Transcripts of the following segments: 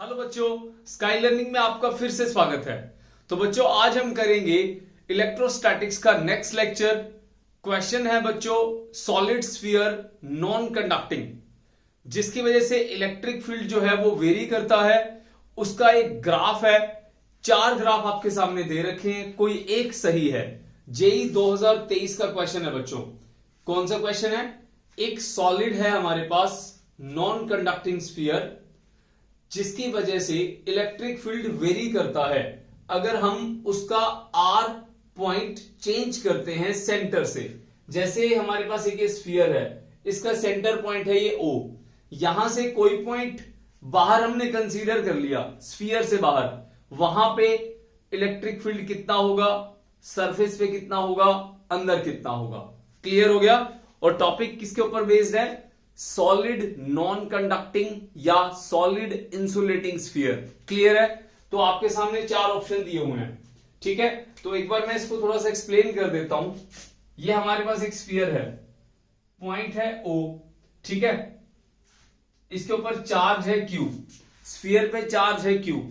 Hello बच्चों, sky learning में आपका फिर से स्वागत है। तो बच्चों, आज हम करेंगे इलेक्ट्रोस्टैटिक्स का नेक्स्ट लेक्चर। क्वेश्चन है बच्चों, सॉलिड स्फीयर नॉन कंडक्टिंग, जिसकी वजह से इलेक्ट्रिक फील्ड जो है वो वेरी करता है। उसका एक ग्राफ है, 4 ग्राफ आपके सामने दे रखे हैं, कोई एक सही है। जेई 2023 का क्वेश्चन है बच्चों। कौन सा क्वेश्चन है? एक सॉलिड है हमारे पास, नॉन कंडक्टिंग स्फीयर, जिसकी वजह से इलेक्ट्रिक फील्ड वेरी करता है। अगर हम उसका आर पॉइंट चेंज करते हैं सेंटर से, जैसे हमारे पास एक स्फीयर है, इसका सेंटर पॉइंट है ये ओ, यहां से कोई पॉइंट बाहर हमने कंसीडर कर लिया, स्फीयर से बाहर, वहां पे इलेक्ट्रिक फील्ड कितना होगा, सरफेस पे कितना होगा, अंदर कितना होगा। क्लियर हो गया? और टॉपिक किसके ऊपर बेस्ड है? सॉलिड नॉन कंडक्टिंग या सॉलिड इंसुलेटिंग स्फीयर। क्लियर है? तो आपके सामने 4 ऑप्शन दिए हुए हैं, ठीक है। तो एक बार मैं इसको थोड़ा सा एक्सप्लेन कर देता हूं। ये हमारे पास एक स्फीयर है, पॉइंट है ओ, ठीक है। इसके ऊपर चार्ज है क्यू, स्फीयर पे चार्ज है क्यू।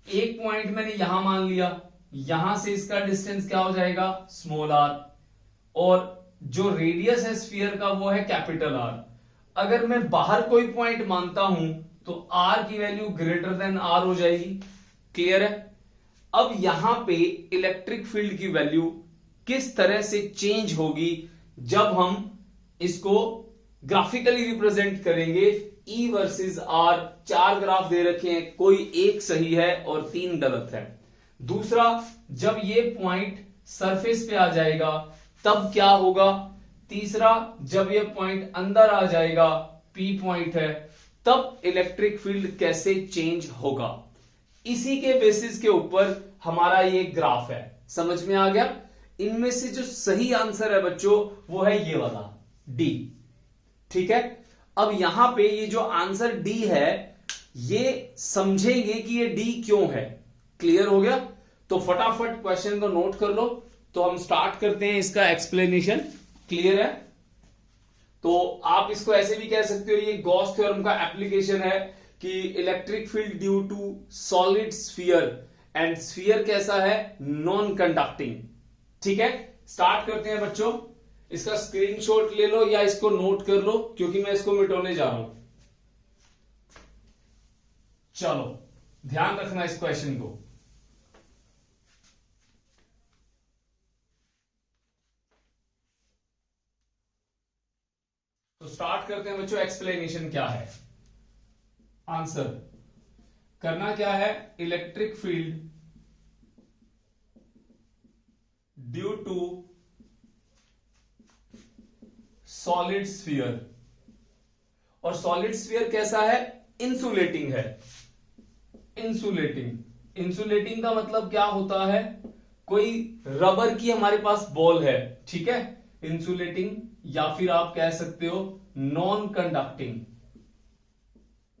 एक पॉइंट मैंने यहां मान लिया, यहां से इसका डिस्टेंस क्या हो जाएगा? Small R. और जो रेडियस है स्फीयर का वो है कैपिटल आर। अगर मैं बाहर कोई पॉइंट मानता हूं तो आर की वैल्यू ग्रेटर देन आर हो जाएगी। क्लियर है? अब यहां पे इलेक्ट्रिक फील्ड की वैल्यू किस तरह से चेंज होगी जब हम इसको ग्राफिकली रिप्रेजेंट करेंगे। ई वर्सेस आर, 4 ग्राफ दे रखे हैं, कोई एक सही है और 3 गलत है। दूसरा, जब ये पॉइंट सरफेस पे आ जाएगा तब क्या होगा। तीसरा, जब ये पॉइंट अंदर आ जाएगा, पी पॉइंट है, तब इलेक्ट्रिक फील्ड कैसे चेंज होगा। इसी के बेसिस के ऊपर हमारा ये ग्राफ है। समझ में आ गया? इनमें से जो सही आंसर है बच्चों वो है ये वाला डी, ठीक है। अब यहां पे ये जो आंसर डी है, ये समझेंगे कि ये डी क्यों है। क्लियर हो गया? तो फटाफट क्वेश्चन को नोट कर लो। तो हम स्टार्ट करते हैं इसका एक्सप्लेनेशन। क्लियर है? तो आप इसको ऐसे भी कह सकते हो, ये गॉस थ्योरम का एप्लीकेशन है कि electric field due to solid sphere, and sphere कैसा है? Non conducting. ठीक है, स्टार्ट करते हैं बच्चों। इसका स्क्रीनशॉट ले लो या इसको नोट कर लो, क्योंकि मैं इसको मिटाने जा रहा हूं। चलो, ध्यान रखना इस क्वेश्चन को। तो स्टार्ट करते हैं बच्चों। एक्सप्लेनेशन क्या है? आंसर करना क्या है? Electric field due to solid sphere. और सॉलिड स्फीयर कैसा है? इंसुलेटिंग है। इंसुलेटिंग, इंसुलेटिंग का मतलब क्या होता है? कोई रबर की हमारे पास बॉल है, ठीक है, इंसुलेटिंग, या फिर आप कह सकते हो नॉन कंडक्टिंग।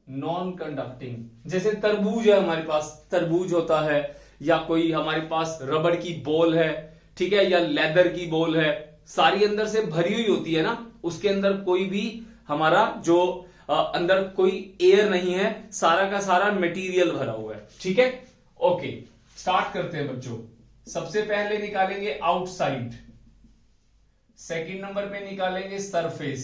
नॉन कंडक्टिंग जैसे तरबूज है, हमारे पास तरबूज होता है, या कोई हमारे पास रबर की बॉल है, ठीक है, या लेदर की बॉल है, सारी अंदर से भरी हुई होती है ना, उसके अंदर कोई भी हमारा जो अंदर कोई एयर नहीं है, सारा का सारा मटेरियल भरा हुआ है। ठीक है, ओके, स्टार्ट करते हैं बच्चों। सबसे पहले निकालेंगे आउटसाइड, सेकंड नंबर पे निकालेंगे सरफेस,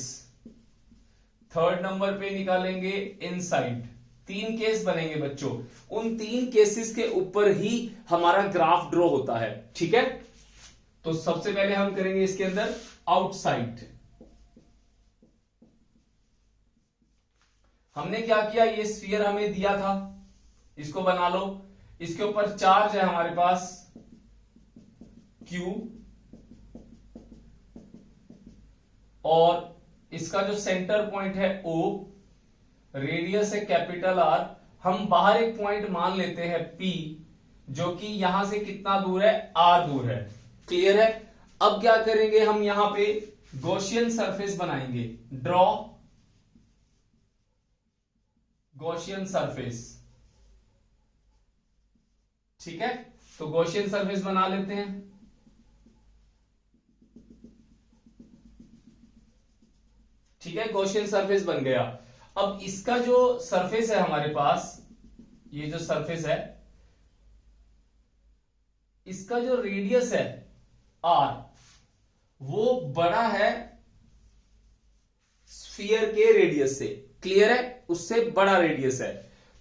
थर्ड नंबर पे निकालेंगे इनसाइड। 3 केस बनेंगे बच्चों। उन 3 केसेस के ऊपर ही हमारा ग्राफ ड्रॉ होता है। ठीक है, तो सबसे पहले हम करेंगे इसके अंदर आउटसाइड। हमने क्या किया, ये स्फीयर हमें दिया था, इसको बना लो। इसके ऊपर चार्ज है हमारे पास Q, और इसका जो सेंटर पॉइंट है O, रेडियस है कैपिटल R। हम बाहर एक पॉइंट मान लेते हैं P, जो कि यहां से कितना दूर है? R दूर है। क्लियर है? अब क्या करेंगे, हम यहां पे गॉसियन सरफेस बनाएंगे। Draw Gaussian surface. ठीक है, तो गॉसियन सरफेस बना लेते हैं। ठीक है, गॉसियन सरफेस बन गया। अब इसका जो सरफेस है हमारे पास, ये जो सरफेस है इसका जो रेडियस है आर वो बड़ा है स्फीयर के रेडियस से, क्लियर है, उससे बड़ा रेडियस है।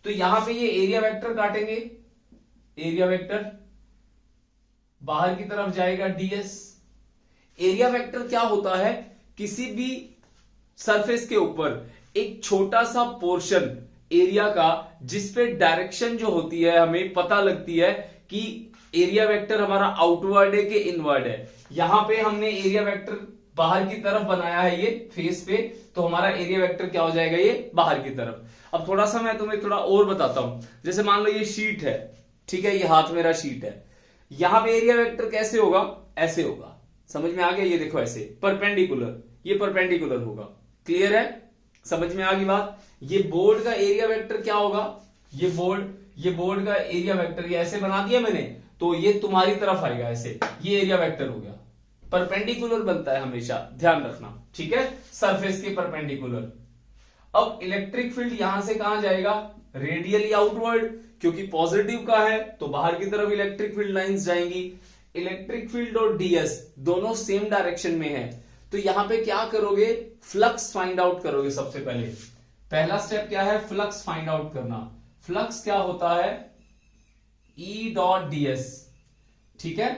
तो यहां पे ये एरिया वेक्टर काटेंगे, एरिया वेक्टर बाहर की तरफ जाएगा ds। एरिया वेक्टर क्या होता है, किसी भी सरफेस के ऊपर एक छोटा सा पोर्शन एरिया का जिसपे डायरेक्शन जो होती है हमें पता लगती है कि एरिया वेक्टर हमारा आउटवर्ड है कि इनवर्ड है। यहां पे हमने एरिया वेक्टर बाहर की तरफ बनाया है ये फेस पे, तो हमारा एरिया वेक्टर क्या हो जाएगा, ये बाहर की तरफ। अब थोड़ा सा मैं तुम्हें थोड़ा और बताता हूं। जैसे मान लो ये शीट है, ठीक है, ये हाथ मेरा शीट है, यहां पे एरिया वेक्टर कैसे होगा, ऐसे होगा, समझ में आ गया, ये देखो ऐसे परपेंडिकुलर, ये परपेंडिकुलर होगा, क्लियर है, समझ में आ गई बात। ये बोर्ड का एरिया वेक्टर क्या होगा, ये बोर्ड का एरिया वेक्टर ये ऐसे बना दिया मैंने, तो ये तुम्हारी तरफ आएगा ऐसे, ये एरिया वेक्टर हो गया। परपेंडिकुलर बनता है हमेशा, ध्यान रखना, ठीक है, सरफेस के परपेंडिकुलर। अब इलेक्ट्रिक फील्ड यहां से कहां जाएगा, रेडियली आउटवर्ड, क्योंकि पॉजिटिव का है तो बाहर की तरफ इलेक्ट्रिक फील्ड लाइंस जाएंगी। इलेक्ट्रिक फील्ड और ds दोनों सेम डायरेक्शन में है, तो यहां पे क्या करोगे, फ्लक्स फाइंड आउट करोगे। सबसे पहला स्टेप क्या है, फ्लक्स फाइंड आउट करना। फ्लक्स क्या होता है, E डॉट ds, ठीक है,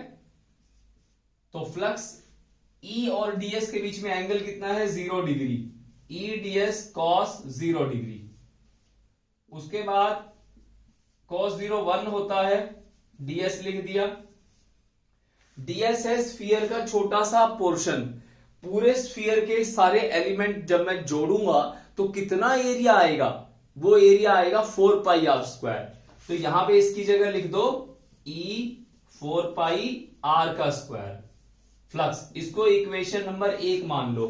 तो फ्लक्स E और ds के बीच में एंगल कितना है, 0 degree, E ds cos 0 degree. उसके बाद cos 0 1 होता है, ds लिख दिया। ds है स्फीयर का छोटा सा पोर्शन, पूरे स्फीयर के सारे एलिमेंट जब मैं जोड़ूंगा तो कितना एरिया आएगा, वो एरिया आएगा 4 पाई आर स्क्वायर। तो यहां पे इसकी जगह लिख दो E 4 पाई आर का स्क्वायर फ्लक्स, इसको इक्वेशन नंबर 1 मान लो।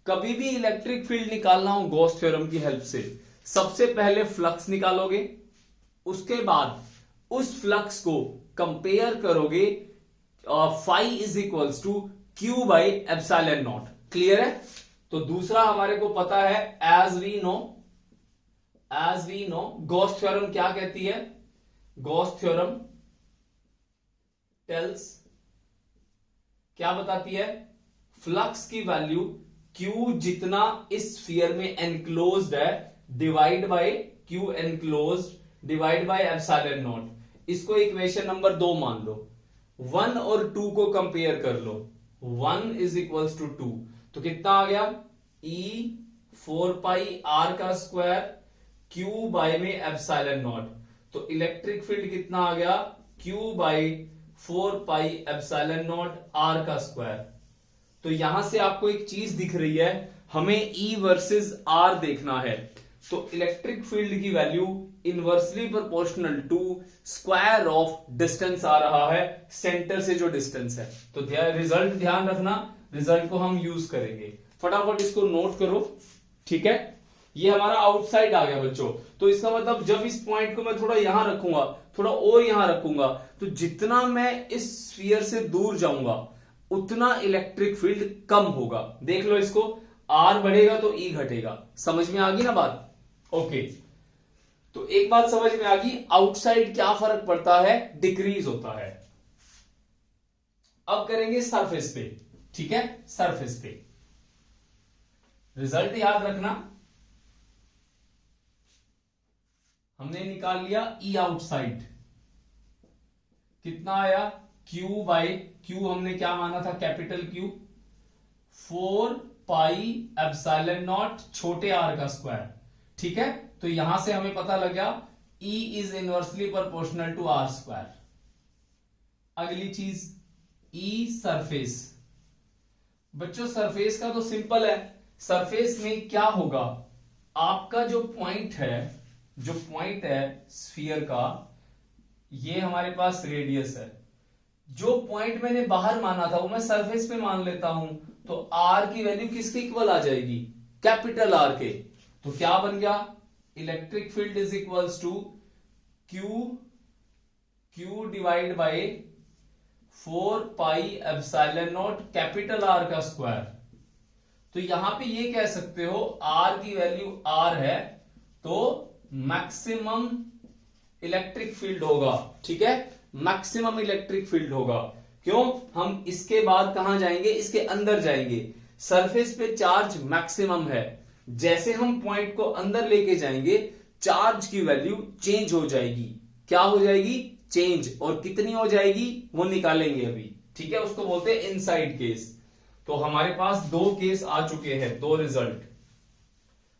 कभी भी इलेक्ट्रिक फील्ड निकालना हो गॉस थ्योरम की हेल्प से, सबसे पहले फ्लक्स निकालोगे, उसके बाद उस फ्लक्स को कंपेयर करोगे phi is equals to Q by epsilon naught, clear है। तो दूसरा हमारे को पता है, as we know Gauss theorem क्या कहती है, गॉस थ्योरम टेल्स, क्या बताती है, फ्लक्स की वैल्यू Q जितना इस स्फीयर में एनक्लोज्ड है divide by Q enclosed divide by epsilon not. इसको इक्वेशन नंबर 2 मान लो। 1 और 2 को कंपेयर कर लो, 1 इज इक्वल्स टू 2, तो कितना आ गया, E 4 पाई R का स्क्वायर Q बाय में एप्सिलॉन नॉट। तो इलेक्ट्रिक फील्ड कितना आ गया, Q by 4 pi epsilon not R का स्क्वायर। तो यहां से आपको एक चीज दिख रही है, हमें E वर्सेस R देखना है, तो इलेक्ट्रिक फील्ड की value inversely proportional to square of distance आ रहा है, सेंटर से जो डिस्टेंस है। तो रिजल्ट ध्यान रखना, रिजल्ट को हम यूज करेंगे, फटाफट इसको नोट करो, ठीक है। ये हमारा आउटसाइड आ गया बच्चों, तो इसका मतलब जब इस पॉइंट को मैं थोड़ा यहां रखूंगा, थोड़ा और यहां रखूंगा, तो जितना मैं इस स्फीयर से दूर जाऊंगा उतना इलेक्ट्रिक फील्ड कम होगा। देख लो इसको, R बढ़ेगा तो E घटेगा, समझ में आ गई ना बात, ओके। तो एक बात समझ में आ गई, आउटसाइड क्या फर्क पड़ता है, डिक्रीज होता है। अब करेंगे सरफेस पे, ठीक है, सरफेस पे रिजल्ट याद रखना, हमने निकाल लिया E आउटसाइड, कितना आया, Q बाई Q हमने क्या माना था, capital Q, 4 pi epsilon naught छोटे r का स्क्वायर, ठीक है। तो यहां से हमें पता लग गया E is inversely proportional to R square. अगली चीज E सरफेस, बच्चों सरफेस का तो सिंपल है, सरफेस में क्या होगा, आपका जो पॉइंट है स्फीयर का, ये हमारे पास रेडियस है, जो पॉइंट मैंने बाहर माना था वो मैं सरफेस पे मान लेता हूं, तो R की वैल्यू किसके इक्वल आ जाएगी, कैपिटल R के। तो क्या बन गया, electric field is equals to Q divide by 4 pi epsilon naught capital R का स्क्वायर। तो यहां पे ये कह सकते हो R की वैल्यू R है, तो मैक्सिमम इलेक्ट्रिक फील्ड होगा, ठीक है, मैक्सिमम इलेक्ट्रिक फील्ड होगा। क्यों? हम इसके बाद कहां जाएंगे, इसके अंदर जाएंगे। सरफेस पे चार्ज मैक्सिमम है, जैसे हम पॉइंट को अंदर लेके जाएंगे चार्ज की वैल्यू चेंज हो जाएगी। क्या हो जाएगी? चेंज। और कितनी हो जाएगी वो निकालेंगे अभी, ठीक है, उसको बोलते हैं इनसाइड केस। तो हमारे पास दो केस आ चुके हैं, दो रिजल्ट।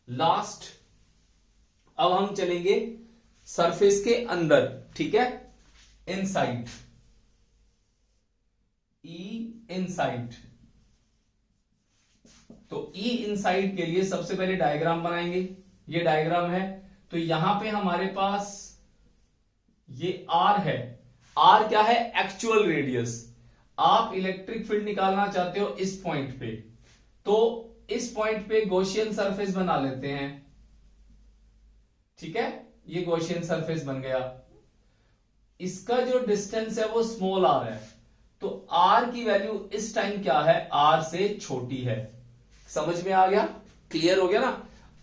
लास्ट अब हम चलेंगे सरफेस के अंदर, ठीक है, इनसाइड, ई इनसाइड। तो ई इनसाइड के लिए सबसे पहले डायग्राम बनाएंगे। ये डायग्राम है, तो यहां पे हमारे पास ये आर है। आर क्या है? Actual radius. आप इलेक्ट्रिक फील्ड निकालना चाहते हो इस पॉइंट पे, तो इस पॉइंट पे गॉसियन सरफेस बना लेते हैं, ठीक है, ये गॉसियन सरफेस बन गया। इसका जो डिस्टेंस है वो स्मॉल आर है, तो आर की वैल्यू इस टाइम क्या है? आर से छोटी है। समझ में आ गया? क्लियर हो गया ना?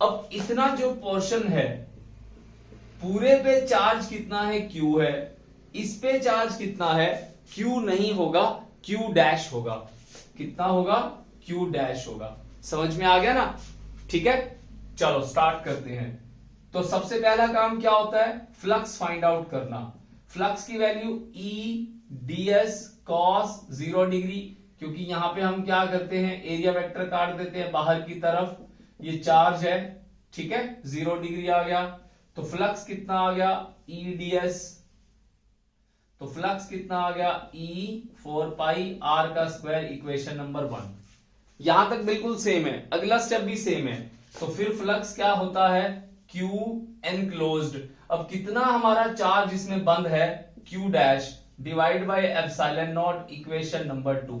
अब इतना जो पोर्शन है पूरे पे चार्ज कितना है? क्यू है। इस पे चार्ज कितना है? क्यू नहीं होगा, क्यू डैश होगा। कितना होगा? क्यू डैश होगा। समझ में आ गया ना? ठीक है, चलो स्टार्ट करते हैं। तो सबसे पहला काम क्या होता है? फ्लक्स फाइंड आउट करना। फ्लक्स की वैल्यू ई ds cos 0 डिग्री, क्योंकि यहां पे हम क्या करते हैं? एरिया वेक्टर काट देते हैं बाहर की तरफ। ये चार्ज है, ठीक है, 0 डिग्री आ गया। तो फ्लक्स कितना आ गया? ई ds। तो फ्लक्स कितना आ गया? E 4 पाई r का स्क्वायर, इक्वेशन नंबर 1। यहां तक बिल्कुल सेम है, अगला स्टेप भी सेम है। तो फिर फ्लक्स क्या होता है? Q enclosed. अब कितना हमारा चार्ज इसमें बंद है? Q dash divide by epsilon not, equation number 2।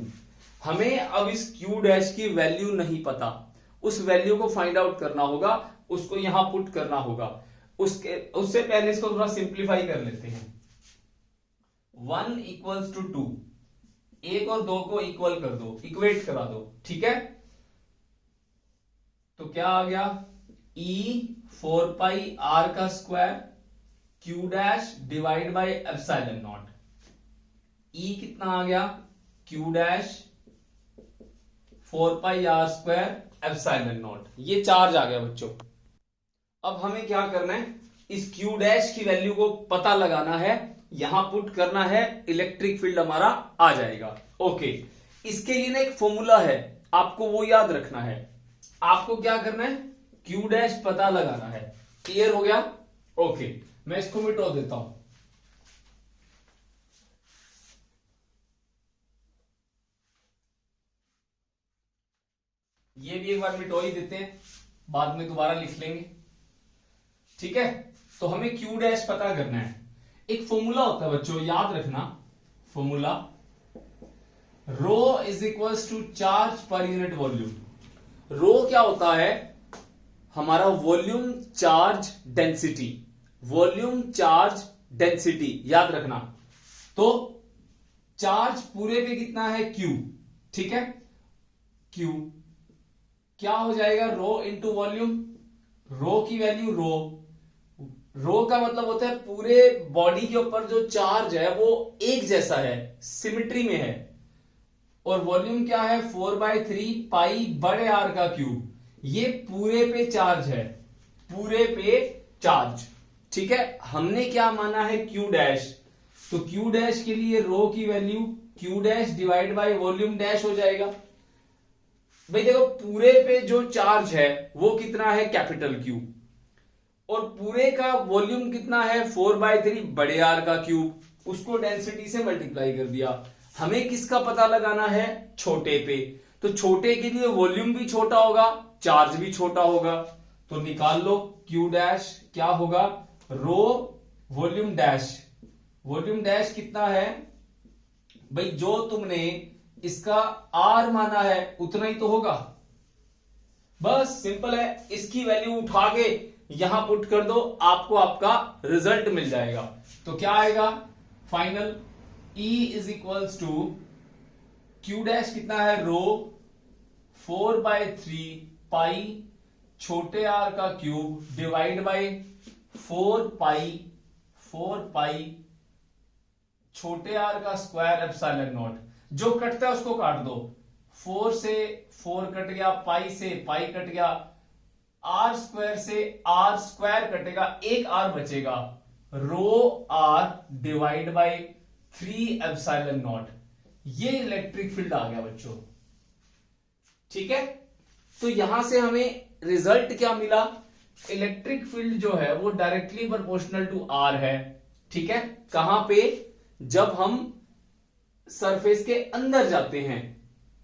हमें अब इस Q डैश की वैल्यू नहीं पता, उस वैल्यू को फाइंड आउट करना होगा, उसको यहां पुट करना होगा। उससे पहले इसको थोड़ा सिंप्लीफाई कर लेते हैं। 1 इक्वल्स टू 2, 1 और 2 को इक्वल कर दो, इक्वेट करा दो, ठीक है। तो क्या आ गया? E 4 पाई r का square Q dash divide by epsilon not. E कितना आ गया? Q डैश 4 पाई r स्क्वायर एप्सिलॉन नॉट। ये चार्ज आ गया बच्चों। अब हमें क्या करना है? इस Q डैश की वैल्यू को पता लगाना है, यहां पुट करना है, इलेक्ट्रिक फील्ड हमारा आ जाएगा। ओके, इसके लिए ना एक फॉर्मूला है, आपको वो याद रखना है। आपको क्या करना है? Q डैश पता लगाना है। क्लियर हो गया? ओके, मैं इसको मिटो देता हूं। ये भी एक बार मिटो ही देते हैं, बाद में दोबारा लिख लेंगे, ठीक है। तो हमें Q डैश पता करना है। एक फॉर्मूला होता है बच्चों, याद रखना formula, rho is equals to charge पर यूनिट वॉल्यूम। रो क्या होता है? हमारा volume charge density, volume charge density, याद रखना। तो चार्ज पूरे पे कितना है? Q, ठीक है, Q क्या हो जाएगा? Rho into volume. रो की वैल्यू रो का मतलब होता है पूरे बॉडी के ऊपर जो चार्ज है वो एक जैसा है, सिमिट्री में है। और वॉल्यूम क्या है? 4/3 पाई बड़े आर का क्यूब। ये पूरे पे चार्ज है, पूरे पे चार्ज, ठीक है। हमने क्या माना है? Q dash. तो Q डैश के लिए रो की value Q dash divide by volume dash हो जाएगा। भाई देखो, पूरे पे जो चार्ज है वो कितना है? Capital Q। और पूरे का वॉल्यूम कितना है? 4/3 बड़े आर का क्यूब। उसको डेंसिटी से मल्टीप्लाई कर दिया। हमें किसका पता लगाना है? छोटे पे। तो छोटे के लिए वॉल्यूम भी छोटा होगा, चार्ज भी छोटा होगा। तो निकाल लो Q डैश क्या होगा? Rho volume dash. Volume dash कितना है भाई? जो तुमने इसका R माना है उतना ही तो होगा। बस सिंपल है, इसकी वैल्यू उठा के यहां पुट कर दो, आपको आपका रिजल्ट मिल जाएगा। तो क्या आएगा final? E is equals to Q dash कितना है? रो 4/3 पाई छोटे r का cube divide by 4 pi 4 pi छोटे आर का स्क्वायर एप्सिलॉन नॉट। जो कटता है उसको काट दो, 4 से 4 कट गया, पाई से पाई कट गया, आर स्क्वायर से आर स्क्वायर कटेगा, एक आर बचेगा, rho R divide by 3 epsilon naught. ये इलेक्ट्रिक फील्ड आ गया बच्चों। ठीक है, तो यहां से हमें रिजल्ट क्या मिला? इलेक्ट्रिक फील्ड जो है वो डायरेक्टली प्रोपोर्शनल टू आर है। ठीक है, कहां पे? जब हम सरफेस के अंदर जाते हैं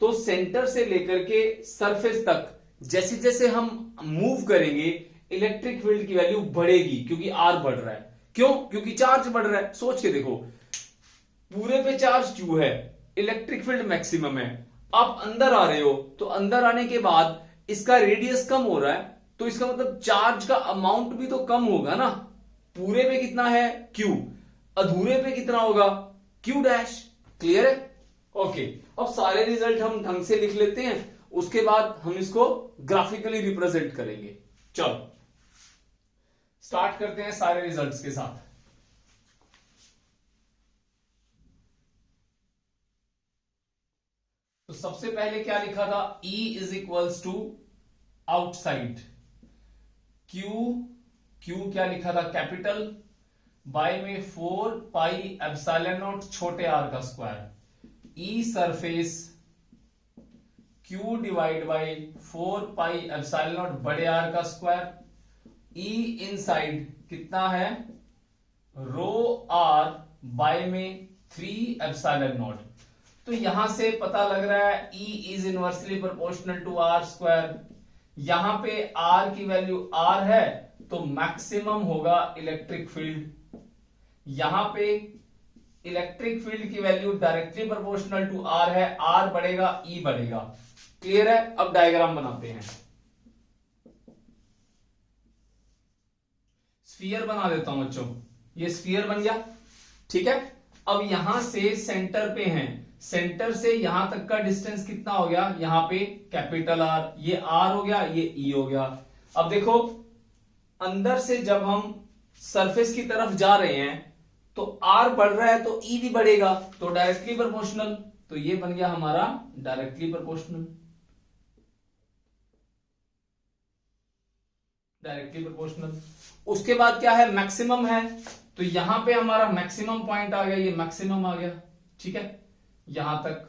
तो सेंटर से लेकर के सरफेस तक जैसे जैसे हम मूव करेंगे इलेक्ट्रिक फील्ड की वैल्यू बढ़ेगी, क्योंकि आर बढ़ रहा है। क्यों? क्योंकि चार्ज बढ़ रहा है। सोच के देखो, पूरे पे चार्ज क्यू है, इलेक्ट्रिक फील्ड मैक्सिमम है। आप अंदर आ रहे हो तो अंदर आने के बाद इसका रेडियस कम हो रहा है, तो इसका मतलब चार्ज का अमाउंट भी तो कम होगा ना। पूरे पे कितना है? क्यू। अधूरे पे कितना होगा? Q dash. क्लियर है? ओके, अब सारे रिजल्ट हम ढंग से लिख लेते हैं, उसके बाद हम इसको ग्राफिकली रिप्रेजेंट करेंगे। चलो स्टार्ट करते हैं सारे रिजल्ट्स के साथ। तो सबसे पहले क्या लिखा था? E is equals to outside, Q क्या लिखा था? कैपिटल, बाय में 4 पाई एप्सिलॉन नॉट छोटे आर का square, E surface Q divide by 4 pi epsilon naught बड़े आर का स्क्वायर, E इनसाइड कितना है? रो आर बाय में 3 एप्सिलॉन नॉट। तो यहां से पता लग रहा है E is inversely proportional to R square. यहां पे R की वैल्यू R है तो मैक्सिमम होगा इलेक्ट्रिक फील्ड। यहां पे इलेक्ट्रिक फील्ड की value directly proportional to R है, R बढ़ेगा E बढ़ेगा। क्लियर है? अब डायग्राम बनाते हैं। स्फीयर बना देता हूं बच्चों, ये स्फीयर बन गया। ठीक है, अब यहां से सेंटर पे हैं, सेंटर से यहां तक का डिस्टेंस कितना हो गया? यहां पे कैपिटल R, ये R हो गया, ये E हो गया। अब देखो, अंदर से जब हम सरफेस की तरफ जा रहे हैं तो R बढ़ रहा है तो E भी बढ़ेगा, तो डायरेक्टली प्रोपोर्शनल। तो ये बन गया हमारा डायरेक्टली प्रोपोर्शनल, डायरेक्टली प्रोपोर्शनल। उसके बाद क्या है? मैक्सिमम है, तो यहां पे हमारा मैक्सिमम पॉइंट आ गया, ये मैक्सिमम आ गया। ठीक है, यहां तक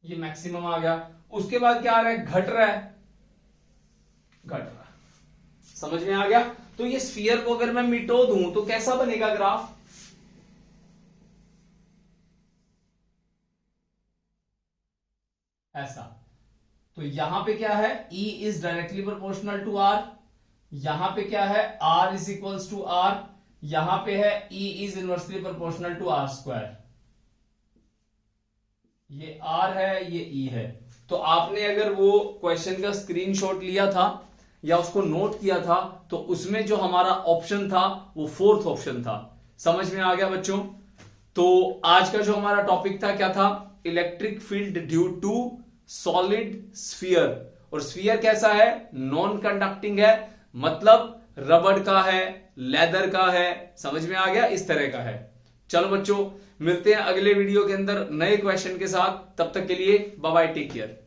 ये मैक्सिमम आ गया। उसके बाद क्या आ रहा है? घट रहा है, घट रहा है। समझ में आ गया? तो ये स्फीयर को अगर मैं मिटो दूं तो कैसा बनेगा ग्राफ? ऐसा। तो यहां पे क्या है? E is directly proportional to R। यहां पे क्या है? R is equals to R। यहां पे है E is inversely proportional to R square. ये R है, ये E है। तो आपने अगर वो क्वेश्चन का स्क्रीनशॉट लिया था या उसको नोट किया था तो उसमें जो हमारा ऑप्शन था वो 4th ऑप्शन था। समझ में आ गया बच्चों? तो आज का जो हमारा टॉपिक था क्या था? Electric field due to solid sphere. और स्फीयर कैसा है? नॉन कंडक्टिंग है, मतलब रबड़ का है, लेदर का है। समझ में आ गया? इस तरह का है। चलो बच्चों, मिलते हैं अगले वीडियो के अंदर नए क्वेश्चन के साथ। तब तक के लिए बाय बाय, टेक केयर।